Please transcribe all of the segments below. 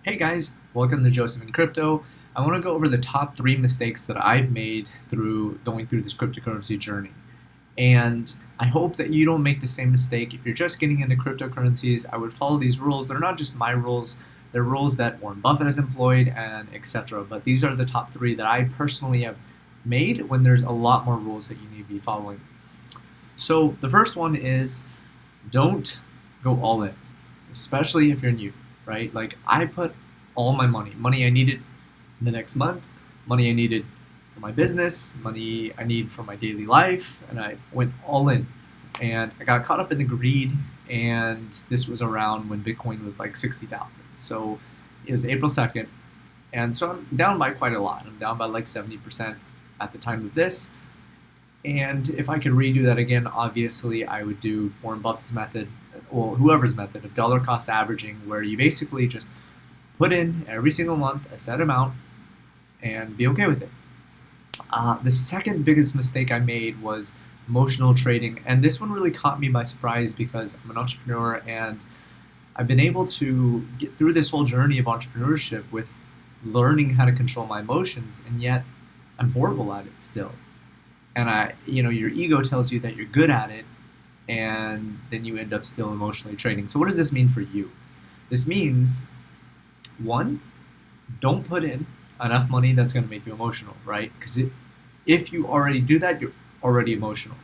Hey guys, welcome to Joseph in Crypto. I want to go over the top 3 mistakes that I've made through going through this cryptocurrency journey. And I hope that you don't make the same mistake. If you're just getting into cryptocurrencies, I would follow these rules. They're not just my rules, they're rules that Warren Buffett has employed and etc. But these are the top 3 that I personally have made when there's a lot more rules that you need to be following. So the first one is don't go all in, especially if you're new, right? Like I put all my money I needed the next month, money I needed for my business, money I need for my daily life, and I went all in. And I got caught up in the greed, and this was around when Bitcoin was like 60,000. So it was April 2nd, and so I'm down by quite a lot. I'm down by like 70% at the time of this. And if I could redo that again, obviously I would do Warren Buffett's method, or whoever's method of dollar cost averaging, where you basically just put in every single month a set amount and be okay with it. The second biggest mistake I made was emotional trading, and this one really caught me by surprise because I'm an entrepreneur and I've been able to get through this whole journey of entrepreneurship with learning how to control my emotions, and yet I'm horrible at it still. And your ego tells you that you're good at it, and then you end up still emotionally trading. So what does this mean for you? This means, one, don't put in enough money that's going to make you emotional, right? Because if you already do that, you're already emotional.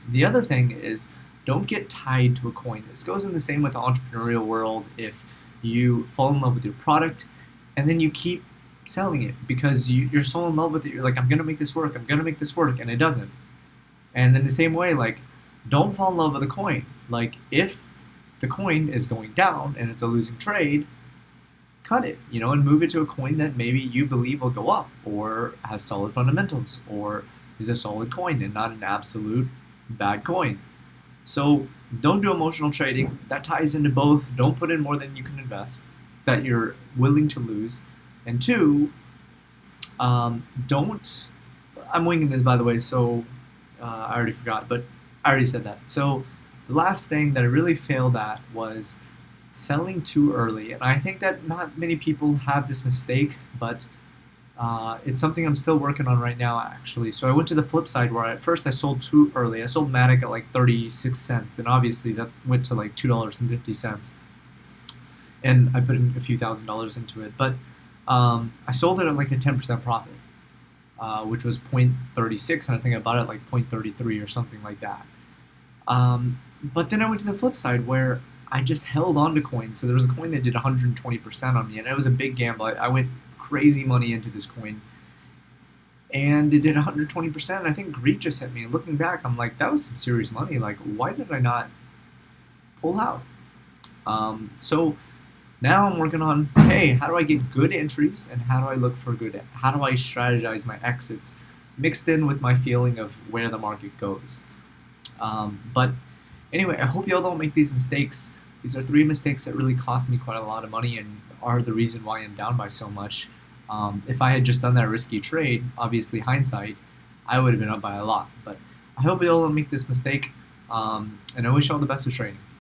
The other thing is, don't get tied to a coin. This goes in the same with the entrepreneurial world. If you fall in love with your product and then you keep selling it because you're so in love with it, you're like, I'm going to make this work, I'm going to make this work, and it doesn't. And in the same way, like, don't fall in love with a coin. Like, if the coin is going down and it's a losing trade, cut it, and move it to a coin that maybe you believe will go up or has solid fundamentals or is a solid coin and not an absolute bad coin. So don't do emotional trading. That ties into both. Don't put in more than you can invest that you're willing to lose. And two, don't, I'm winging this by the way, so I already forgot, but I already said that. So the last thing that I really failed at was selling too early. And I think that not many people have this mistake, but it's something I'm still working on right now, actually. So I went to the flip side where at first I sold too early. I sold Matic at like 36 cents, and obviously that went to like $2.50. And I put in a few $1,000s into it. But I sold it at like a 10% profit, which was 0.36, and I think I bought it at like 0.33 or something like that. But then I went to the flip side where I just held on to coins. So there was a coin that did 120% on me, and it was a big gamble. I went crazy money into this coin, and it did 120%. And I think greed just hit me. And looking back, I'm like, that was some serious money. Like, why did I not pull out? So now I'm working on, hey, how do I get good entries, and how do I look for how do I strategize my exits, mixed in with my feeling of where the market goes. But anyway, I hope y'all don't make these mistakes. These are 3 mistakes that really cost me quite a lot of money and are the reason why I'm down by so much. If I had just done that risky trade, obviously hindsight, I would have been up by a lot. But I hope y'all don't make this mistake, and I wish y'all the best with trading.